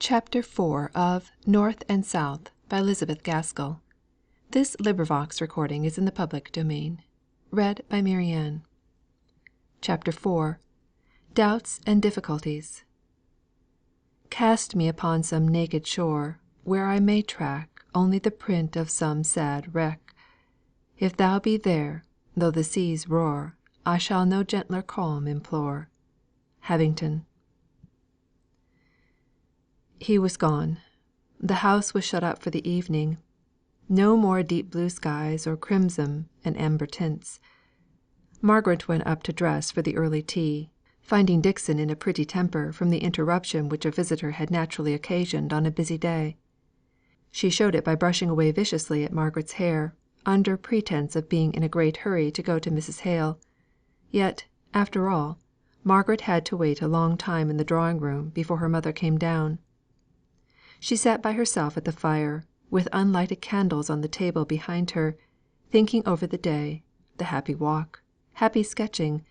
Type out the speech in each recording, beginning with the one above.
CHAPTER IV of North and South by Elizabeth Gaskell. This recording is in the public domain. CHAPTER IV Doubts and Difficulties. Cast me upon some naked shore, where I may track Only the print of some sad wreck. If thou be there, though the seas roar, I shall no gentler calm implore. Habington. He was gone. The house was shut up for the evening. No more deep blue skies or crimson and amber tints. Margaret went up to dress for the early tea, finding Dixon in a pretty temper from the interruption which a visitor had naturally occasioned on a busy day. She showed it by brushing away viciously at Margaret's hair, under pretence of being in a great hurry to go to Mrs. Hale. Yet, after all, Margaret had to wait a long time in the drawing room before her mother came down. She sat by herself at the fire, with unlighted candles on the table behind her, thinking over the day, the happy walk, happy sketching,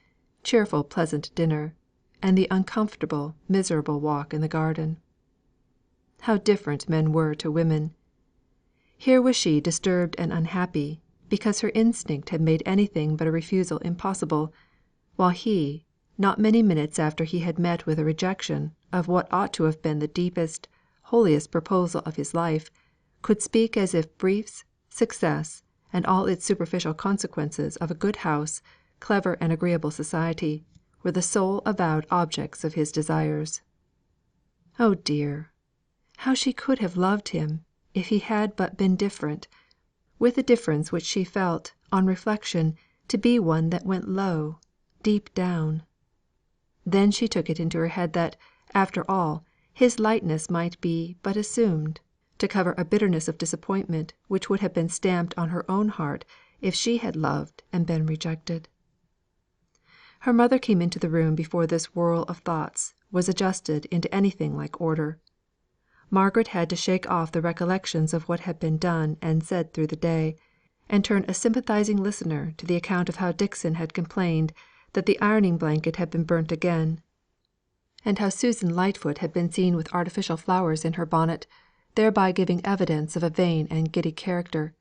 cheerful pleasant dinner, and the uncomfortable miserable walk in the garden. How different men were to women! Here was she disturbed and unhappy, because her instinct had made anything but a refusal impossible, while he, not many minutes after he had met with a rejection of what ought to have been the deepest, holiest proposal of his life, could speak as if briefs, success, and all its superficial consequences of a good house, clever and agreeable society, were the sole avowed objects of his desires. Oh dear! how she could have loved him, if he had but been different, with a difference which she felt, on reflection, to be one that went low, deep down. Then she took it into her head that, after all, his lightness might be but assumed, to cover a bitterness of disappointment which would have been stamped on her own heart if she had loved and been rejected. Her mother came into the room before this whirl of thoughts was adjusted into anything like order. Margaret had to shake off the recollections of what had been done and said through the day, and turn a sympathising listener to the account of how Dixon had complained that the ironing blanket had been burnt again, and how Susan Lightfoot had been seen with artificial flowers in her bonnet, thereby giving evidence of a vain and giddy character.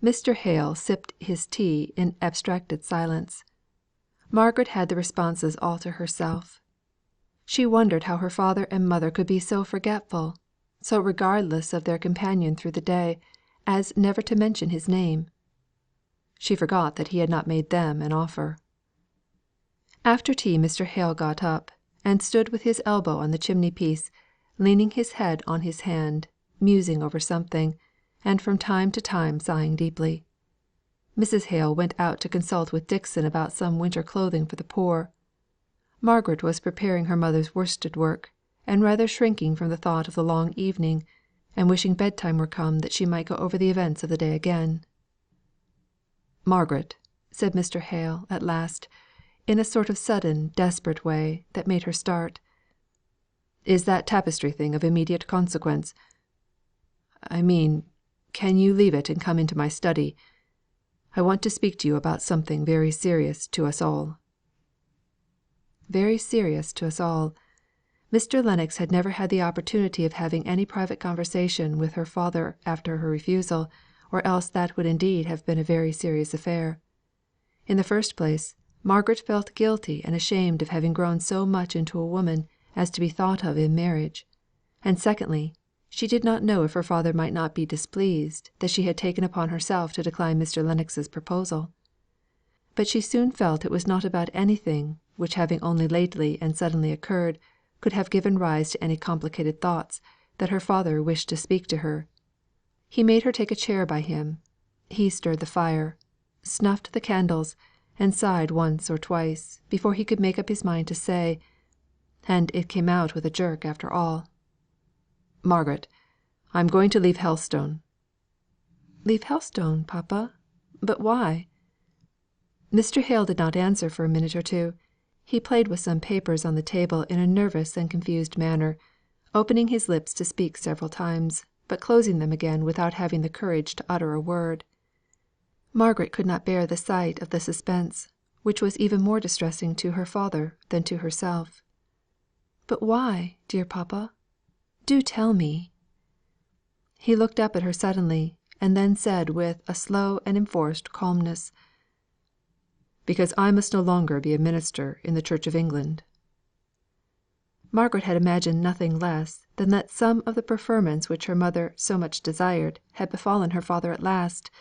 Mr. Hale sipped his tea in abstracted silence. Margaret had the responses all to herself. She wondered how her father and mother could be so forgetful, so regardless of their companion through the day, as never to mention his name. She forgot that he had not made them an offer. After tea Mr. Hale got up, and stood with his elbow on the chimney piece, leaning his head on his hand, musing over something, and from time to time sighing deeply. Mrs. Hale went out to consult with Dixon about some winter clothing for the poor. Margaret was preparing her mother's worsted work, and rather shrinking from the thought of the long evening, and wishing bedtime were come that she might go over the events of the day again. "Margaret," said Mr. Hale at last, in a sort of sudden desperate way that made her start, "is that tapestry thing of immediate consequence? I mean, can you leave it and come into my study? I want to speak to you about something very serious to us all." Very serious to us all. Mr. Lennox had never had the opportunity of having any private conversation with her father after her refusal, or else that would indeed have been a very serious affair. In the first place, Margaret felt guilty and ashamed of having grown so much into a woman as to be thought of in marriage; and secondly, she did not know if her father might not be displeased that she had taken upon herself to decline Mr. Lennox's proposal. But she soon felt it was not about anything which having only lately and suddenly occurred, could have given rise to any complicated thoughts, that her father wished to speak to her. He made her take a chair by him; he stirred the fire, snuffed the candles, and sighed once or twice, before he could make up his mind to say, and it came out with a jerk after all: "Margaret, I am going to leave Helstone." "Leave Helstone, papa? But why?" Mr. Hale did not answer for a minute or two. He played with some papers on the table in a nervous and confused manner, opening his lips to speak several times, but closing them again without having the courage to utter a word. Margaret could not bear the sight of the suspense, which was even more distressing to her father than to herself. "But why, dear papa? Do tell me." He looked up at her suddenly, and then said with a slow and enforced calmness, "Because I must no longer be a minister in the Church of England." Margaret had imagined nothing less than that some of the preferments which her mother so much desired had befallen her father at last;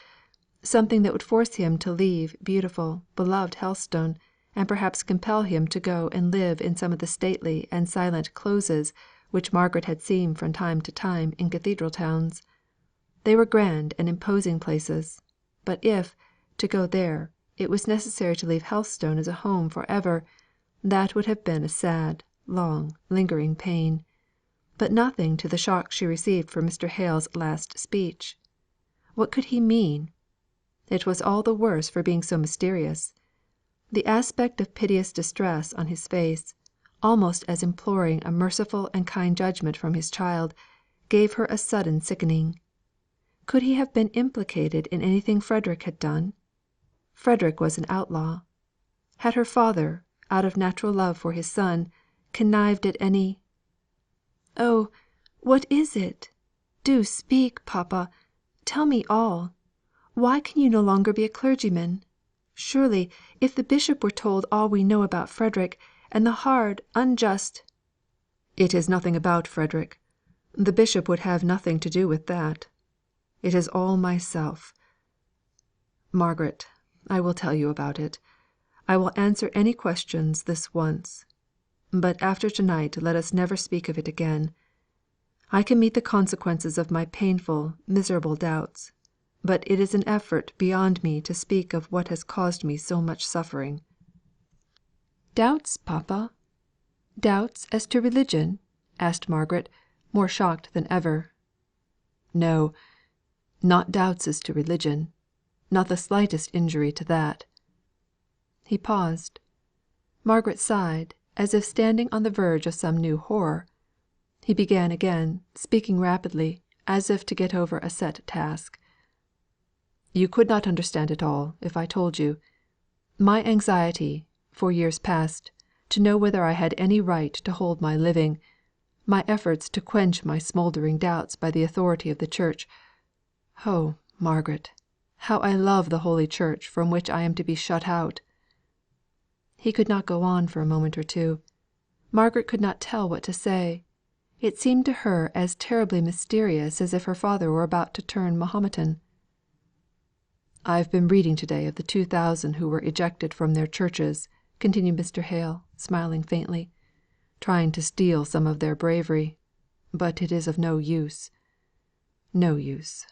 something that would force him to leave beautiful, beloved Helstone, and perhaps compel him to go and live in some of the stately and silent closes which Margaret had seen from time to time in cathedral towns. They were grand and imposing places; but if, to go there, it was necessary to leave Helstone as a home for ever, that would have been a sad, long, lingering pain; but nothing to the shock she received from Mr. Hale's last speech. What could he mean? It was all the worse for being so mysterious. The aspect of piteous distress on his face, almost as imploring a merciful and kind judgment from his child, gave her a sudden sickening. Could he have been implicated in anything Frederick had done? Frederick was an outlaw. Had her father, out of natural love for his son, connived at any "Oh, what is it? Do speak, papa! Tell me all. Why can you no longer be a clergyman? Surely, if the bishop were told all we know about Frederick, and the hard, unjust " "It is nothing about Frederick. The bishop would have nothing to do with that. It is all myself. Margaret, I will tell you about it. I will answer any questions this once; but after to night let us never speak of it again. I can meet the consequences of my painful, miserable doubts; but it is an effort beyond me to speak of what has caused me so much suffering." "Doubts, papa? Doubts as to religion?" asked Margaret, more shocked than ever. "No! Not doubts as to religion. Not the slightest injury to that." He paused. Margaret sighed, as if standing on the verge of some new horror. He began again, speaking rapidly, as if to get over a set task. "You could not understand it all, if I told you. My anxiety, for years past, to know whether I had any right to hold my living; my efforts to quench my smouldering doubts by the authority of the Church. Oh, Margaret, how I love the Holy Church from which I am to be shut out!" He could not go on for a moment or two. Margaret could not tell what to say. It seemed to her as terribly mysterious as if her father were about to turn Mahometan. "I have been reading to day of the 2,000 who were ejected from their churches," continued Mr. Hale, smiling faintly, "trying to steal some of their bravery; but it is of no use. No use.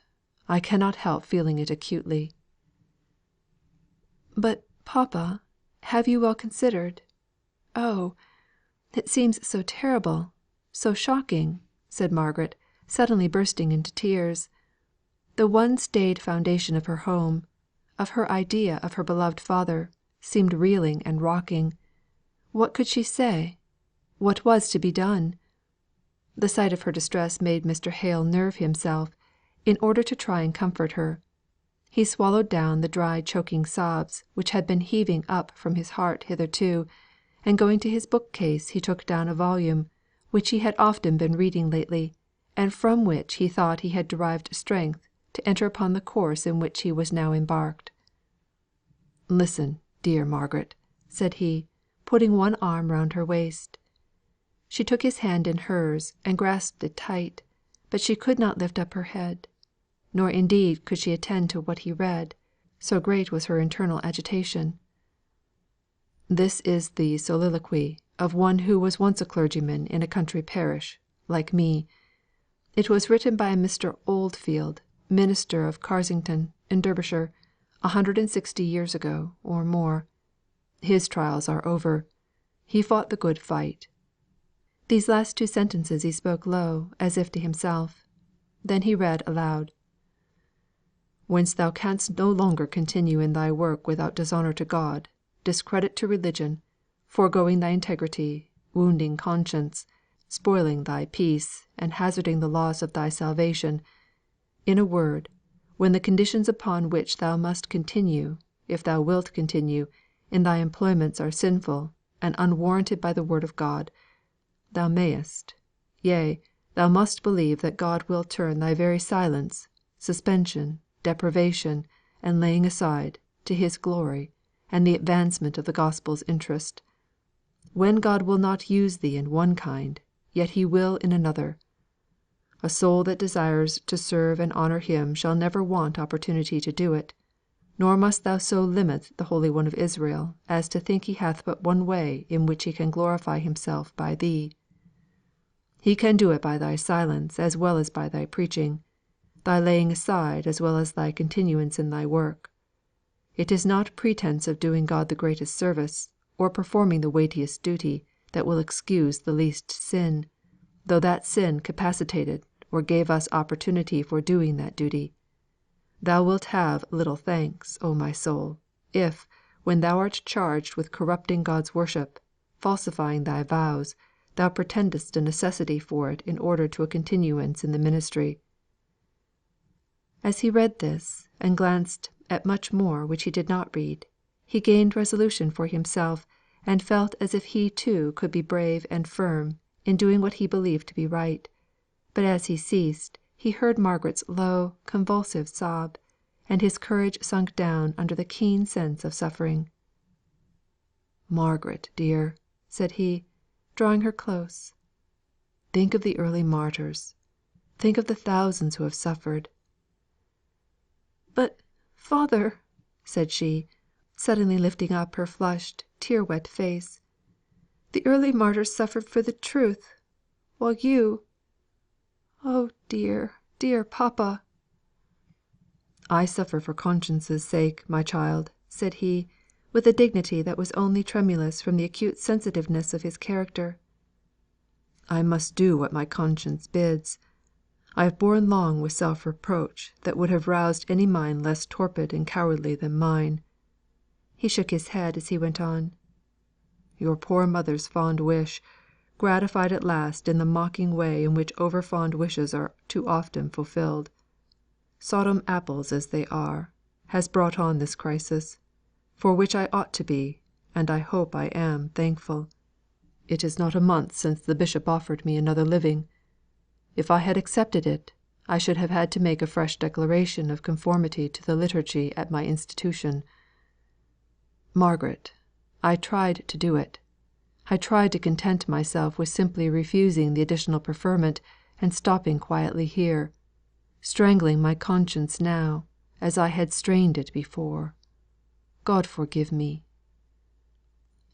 I cannot help feeling it acutely." "But, papa, have you well considered? Oh! it seems so terrible, so shocking," said Margaret, suddenly bursting into tears. The one staid foundation of her home, of her idea of her beloved father, seemed reeling and rocking. What could she say? What was to be done? The sight of her distress made Mr. Hale nerve himself, in order to try and comfort her. He swallowed down the dry choking sobs which had been heaving up from his heart hitherto, and going to his book case he took down a volume, which he had often been reading lately, and from which he thought he had derived strength to enter upon the course in which he was now embarked. "Listen, dear Margaret," said he, putting one arm round her waist. She took his hand in hers, and grasped it tight; but she could not lift up her head; nor indeed could she attend to what he read, so great was her internal agitation. "This is the soliloquy of one who was once a clergyman in a country parish, like me. It was written by a Mr. Oldfield, minister of Carsington, in Derbyshire, 160 years ago, or more. His trials are over. He fought the good fight." These last two sentences he spoke low, as if to himself. Then he read aloud: "Whence thou canst no longer continue in thy work without dishonour to God, discredit to religion, foregoing thy integrity, wounding conscience, spoiling thy peace, and hazarding the loss of thy salvation; in a word, when the conditions upon which thou must continue, if thou wilt continue, in thy employments are sinful, and unwarranted by the word of God, thou mayest, yea, thou must believe that God will turn thy very silence, suspension, deprivation, and laying aside, to His glory, and the advancement of the Gospel's interest. When God will not use thee in one kind, yet He will in another. A soul that desires to serve and honour Him shall never want opportunity to do it, nor must thou so limit the Holy One of Israel as to think He hath but one way in which He can glorify Himself by thee. He can do it by thy silence as well as by thy preaching, thy laying aside as well as thy continuance in thy work. It is not pretence of doing God the greatest service, or performing the weightiest duty, that will excuse the least sin, though that sin capacitated or gave us opportunity for doing that duty. Thou wilt have little thanks, O my soul, if, when thou art charged with corrupting God's worship, falsifying thy vows, thou pretendest a necessity for it in order to a continuance in the ministry." As he read this, and glanced at much more which he did not read, he gained resolution for himself, and felt as if he too could be brave and firm in doing what he believed to be right; but as he ceased, he heard Margaret's low convulsive sob, and his courage sunk down under the keen sense of suffering. "Margaret, dear," said he, drawing her close, "think of the early martyrs. Think of the thousands who have suffered." "But, father," said she, suddenly lifting up her flushed, tear wet face, "the early martyrs suffered for the truth, while you oh dear, dear papa!" "I suffer for conscience' sake, my child," said he, with a dignity that was only tremulous from the acute sensitiveness of his character. "I must do what my conscience bids. I have borne long with self reproach that would have roused any mind less torpid and cowardly than mine." He shook his head as he went on. "Your poor mother's fond wish, gratified at last in the mocking way in which over fond wishes are too often fulfilled, Sodom apples as they are, has brought on this crisis, for which I ought to be, and I hope I am, thankful. It is not a month since the bishop offered me another living. If I had accepted it, I should have had to make a fresh declaration of conformity to the liturgy at my institution. Margaret, I tried to do it. I tried to content myself with simply refusing the additional preferment, and stopping quietly here, strangling my conscience now, as I had strained it before. God forgive me."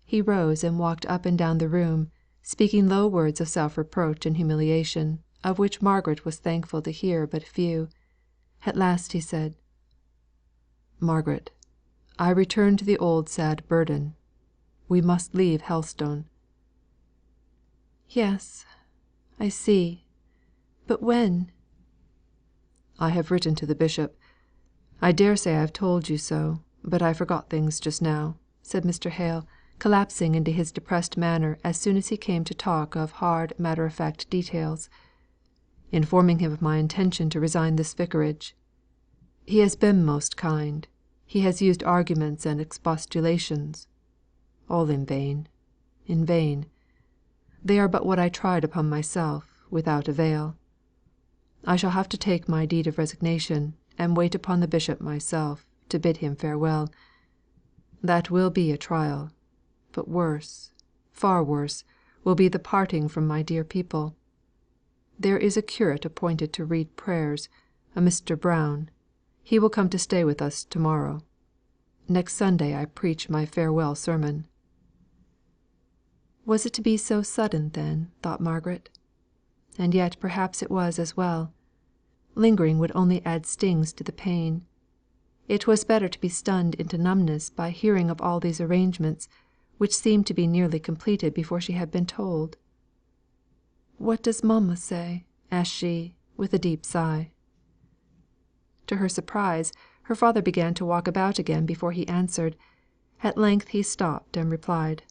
He rose and walked up and down the room, speaking low words of self reproach and humiliation, of which Margaret was thankful to hear but few. At last he said: "Margaret, I return to the old sad burden. We must leave Helstone." "Yes, I see. But when?" "I have written to the bishop. I dare say I have told you so, but I forgot things just now," said Mr. Hale, collapsing into his depressed manner as soon as he came to talk of hard matter of fact details, "informing him of my intention to resign this vicarage. He has been most kind. He has used arguments and expostulations all in vain, in vain. They are but what I tried upon myself, without avail. I shall have to take my deed of resignation, and wait upon the bishop myself, to bid him farewell. That will be a trial; but worse, far worse, will be the parting from my dear people. There is a curate appointed to read prayers, a Mr. Brown. He will come to stay with us to morrow. Next Sunday I preach my farewell sermon." Was it to be so sudden then, thought Margaret? And yet perhaps it was as well. Lingering would only add stings to the pain. It was better to be stunned into numbness by hearing of all these arrangements, which seemed to be nearly completed before she had been told. "What does mamma say?" asked she, with a deep sigh. To her surprise, her father began to walk about again before he answered. At length he stopped and replied: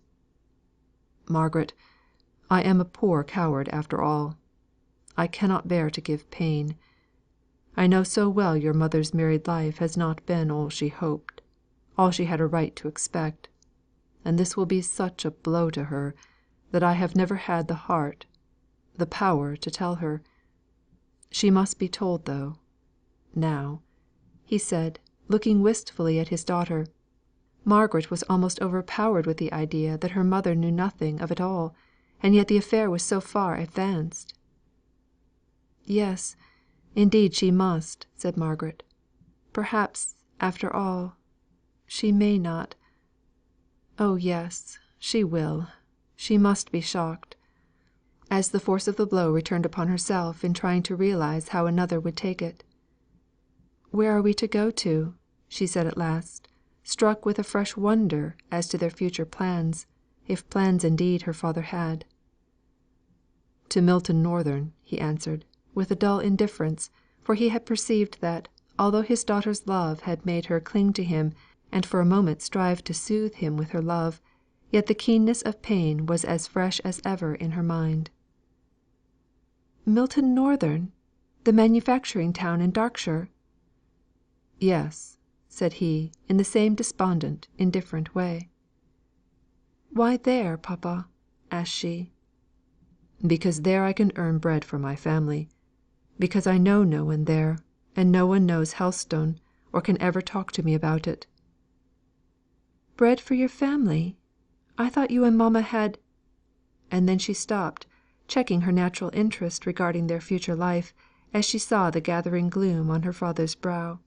"Margaret, I am a poor coward after all. I cannot bear to give pain. I know so well your mother's married life has not been all she hoped, all she had a right to expect; and this will be such a blow to her, that I have never had the heart the power to tell her. She must be told though, now," he said, looking wistfully at his daughter. Margaret was almost overpowered with the idea that her mother knew nothing of it all, and yet the affair was so far advanced. "Yes, indeed she must," said Margaret. "Perhaps, after all, she may not. Oh yes, she will. She must be shocked," as the force of the blow returned upon herself in trying to realise how another would take it. "Where are we to go to?" she said at last, struck with a fresh wonder as to their future plans, if plans indeed her father had. "To Milton Northern," he answered, with a dull indifference, for he had perceived that, although his daughter's love had made her cling to him and for a moment strive to soothe him with her love, yet the keenness of pain was as fresh as ever in her mind. "Milton Northern! The manufacturing town in Darkshire?" "Yes," said he, in the same despondent, indifferent way. "Why there, papa?" asked she. "Because there I can earn bread for my family; because I know no one there, and no one knows Helstone, or can ever talk to me about it." "Bread for your family! I thought you and mamma had" and then she stopped, checking her natural interest regarding their future life, as she saw the gathering gloom on her father's brow.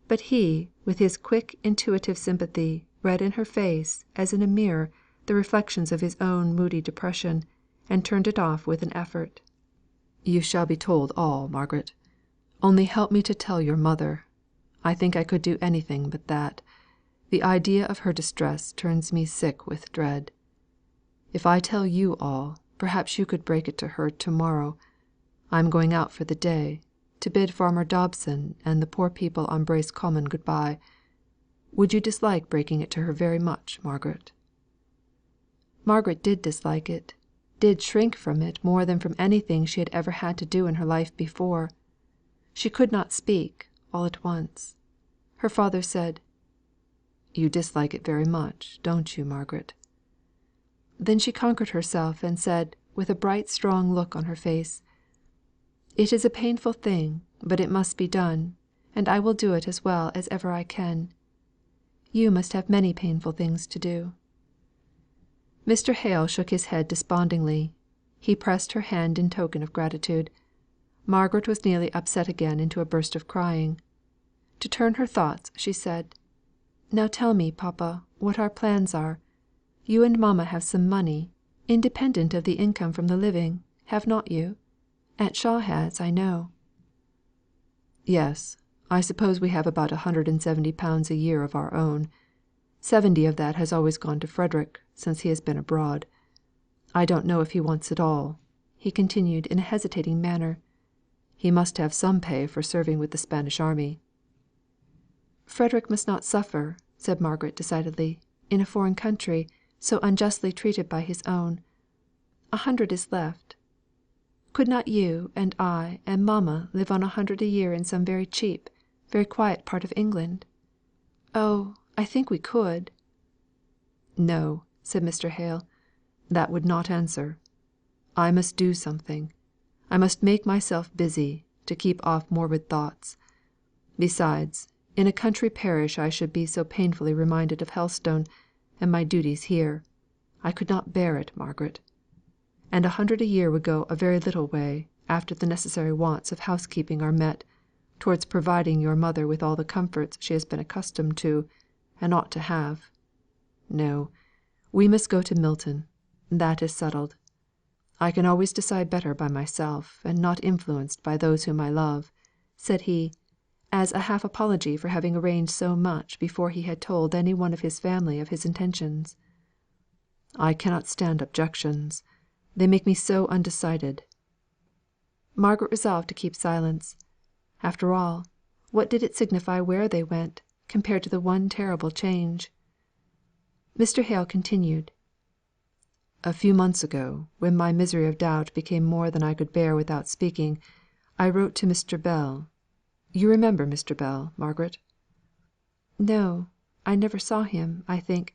But he, with his quick intuitive sympathy, read in her face, as in a mirror, the reflections of his own moody depression, and turned it off with an effort. "You shall be told all, Margaret. Only help me to tell your mother. I think I could do anything but that. The idea of her distress turns me sick with dread. If I tell you all, perhaps you could break it to her to morrow. I am going out for the day, to bid Farmer Dobson and the poor people on Brace Common good bye. Would you dislike breaking it to her very much, Margaret?" Margaret did dislike it, did shrink from it more than from anything she had ever had to do in her life before. She could not speak, all at once. Her father said: "You dislike it very much, don't you, Margaret?" Then she conquered herself, and said, with a bright strong look on her face: "It is a painful thing, but it must be done, and I will do it as well as ever I can. You must have many painful things to do." Mr. Hale shook his head despondingly. He pressed her hand in token of gratitude. Margaret was nearly upset again into a burst of crying. To turn her thoughts, she said: "Now tell me, papa, what our plans are. You and mamma have some money, independent of the income from the living, have not you? Aunt Shaw has, I know." "Yes, I suppose we have about £170 a year of our own. 70 of that has always gone to Frederick, since he has been abroad. I don't know if he wants it all," he continued in a hesitating manner. "He must have some pay for serving with the Spanish army." "Frederick must not suffer," said Margaret decidedly, "in a foreign country, so unjustly treated by his own. 100 is left. Could not you, and I, and mamma live on 100 a year in some very cheap, very quiet part of England? Oh, I think we could." "No," said Mr. Hale, "that would not answer. I must do something. I must make myself busy, to keep off morbid thoughts. Besides, in a country parish I should be so painfully reminded of Helstone, and my duties here. I could not bear it, Margaret. And 100 a year would go a very little way, after the necessary wants of housekeeping are met, towards providing your mother with all the comforts she has been accustomed to, and ought to have. No, we must go to Milton. That is settled. I can always decide better by myself, and not influenced by those whom I love," said he, as a half apology for having arranged so much before he had told any one of his family of his intentions. "I cannot stand objections. They make me so undecided." Margaret resolved to keep silence. After all, what did it signify where they went, compared to the one terrible change? Mr. Hale continued: "A few months ago, when my misery of doubt became more than I could bear without speaking, I wrote to Mr. Bell. You remember Mr. Bell, Margaret?" "No, I never saw him, I think;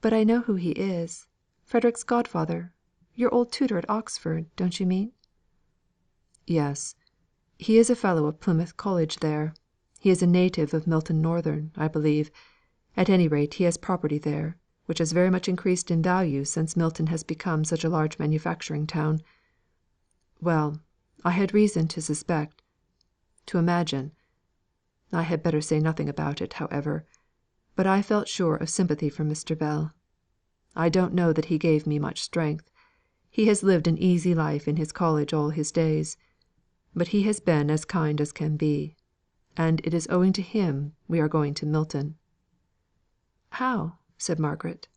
but I know who he is. Frederick's godfather. Your old tutor at Oxford, don't you mean?" "Yes. He is a fellow of Plymouth College there. He is a native of Milton Northern, I believe. At any rate he has property there, which has very much increased in value since Milton has become such a large manufacturing town. Well, I had reason to suspect to imagine I had better say nothing about it, however but I felt sure of sympathy from Mr. Bell. I don't know that he gave me much strength. He has lived an easy life in his college all his days; but he has been as kind as can be, and it is owing to him we are going to Milton." "How?" said Margaret.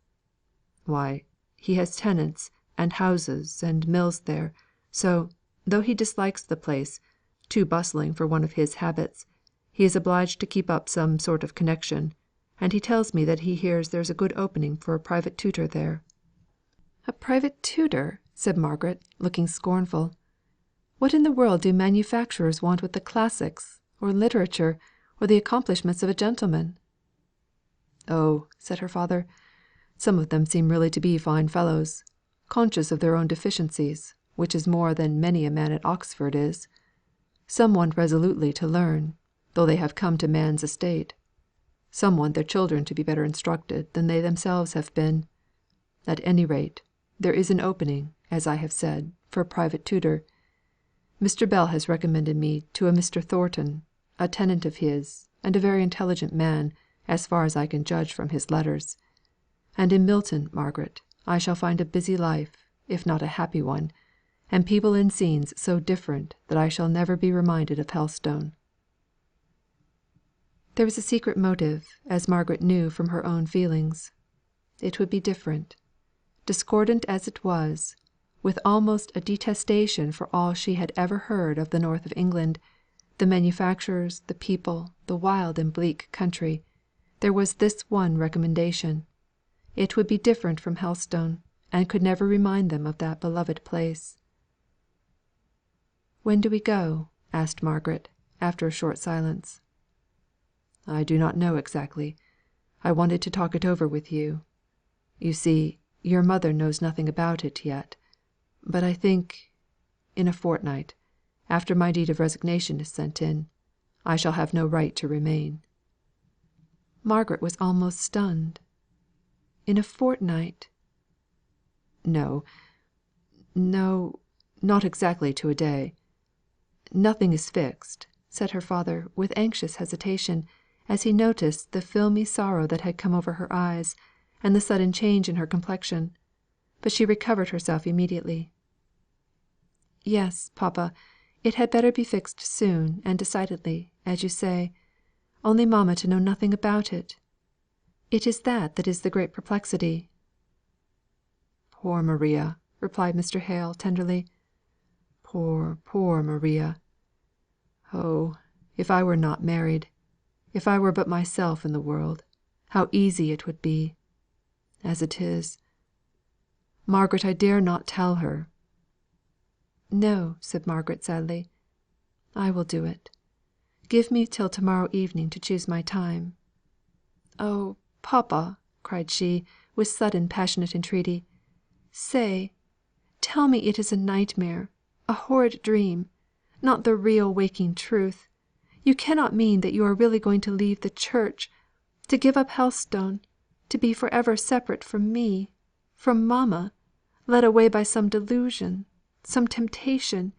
"Why, he has tenants, and houses, and mills there; so, though he dislikes the place too bustling for one of his habits he is obliged to keep up some sort of connection; and he tells me that he hears there is a good opening for a private tutor there." "A private tutor!" said Margaret, looking scornful. "What in the world do manufacturers want with the classics, or literature, or the accomplishments of a gentleman?" "Oh!" said her father, "some of them seem really to be fine fellows, conscious of their own deficiencies, which is more than many a man at Oxford is. Some want resolutely to learn, though they have come to man's estate. Some want their children to be better instructed than they themselves have been. At any rate, there is an opening, as I have said, for a private tutor. Mr. Bell has recommended me to a Mr. Thornton, a tenant of his, and a very intelligent man, as far as I can judge from his letters. And in Milton, Margaret, I shall find a busy life, if not a happy one, and people and scenes so different that I shall never be reminded of Helstone." There was a secret motive, as Margaret knew from her own feelings. It would be different. Discordant as it was, with almost a detestation for all she had ever heard of the north of England, the manufacturers, the people, the wild and bleak country, there was this one recommendation: it would be different from Helstone, and could never remind them of that beloved place. "When do we go?" asked Margaret, after a short silence. "I do not know exactly. I wanted to talk it over with you. You see, your mother knows nothing about it yet; but I think, in a fortnight, after my deed of resignation is sent in, I shall have no right to remain." Margaret was almost stunned. "In a fortnight!" "No, not exactly to a day. Nothing is fixed," said her father, with anxious hesitation, as he noticed the filmy sorrow that had come over her eyes, and the sudden change in her complexion. But she recovered herself immediately. "Yes, papa, it had better be fixed soon and decidedly, as you say; only mamma to know nothing about it. It is that is the great perplexity." "Poor Maria!" replied Mr. Hale, tenderly. "Poor, poor Maria! Oh, if I were not married, if I were but myself in the world, how easy it would be! As it is Margaret, I dare not tell her." "No," said Margaret, sadly. "I will do it. Give me till to morrow evening to choose my time." "Oh, papa!" cried she, with sudden passionate entreaty, tell me it is a nightmare, a horrid dream, not the real waking truth. You cannot mean that you are really going to leave the Church, to give up Helstone, to be for ever separate from me, from mamma, led away by some delusion, some temptation.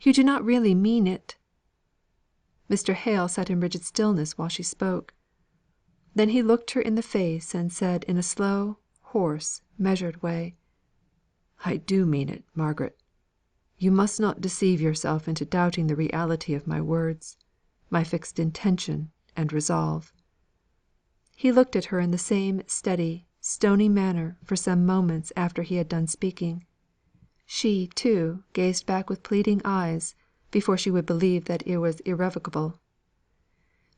You do not really mean it?" Mr. Hale sat in rigid stillness while she spoke. Then he looked her in the face, and said in a slow, hoarse, measured way: "I do mean it, Margaret. You must not deceive yourself into doubting the reality of my words, my fixed intention and resolve." He looked at her in the same steady, stony manner for some moments after he had done speaking. She, too, gazed back with pleading eyes, before she would believe that it was irrevocable.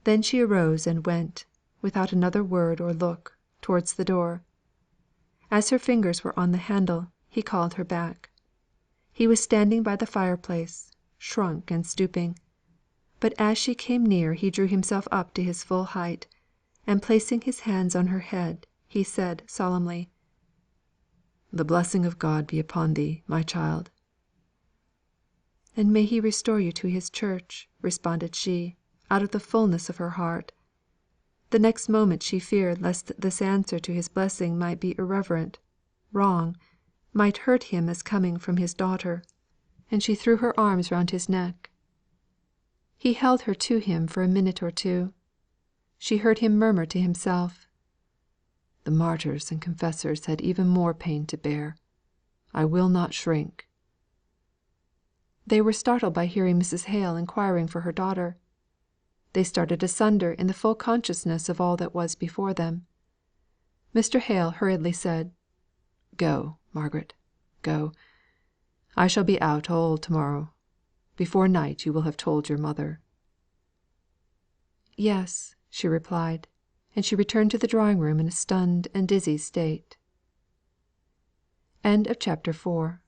Then she arose and went, without another word or look, towards the door. As her fingers were on the handle, he called her back. He was standing by the fireplace, shrunk and stooping; but as she came near he drew himself up to his full height, and placing his hands on her head, he said, solemnly: The blessing of God be upon thee, my child." "And may He restore you to His Church," responded she, out of the fulness of her heart. The next moment she feared lest this answer to his blessing might be irreverent, wrong, might hurt him as coming from his daughter; and she threw her arms round his neck. He held her to him for a minute or two. She heard him murmur to himself: "The martyrs and confessors had even more pain to bear. I will not shrink." They were startled by hearing Mrs. Hale inquiring for her daughter. They started asunder in the full consciousness of all that was before them. Mr. Hale hurriedly said: "Go, Margaret, go. I shall be out all to morrow. Before night you will have told your mother." "Yes," she replied; and she returned to the drawing room in a stunned and dizzy state. CHAPTER V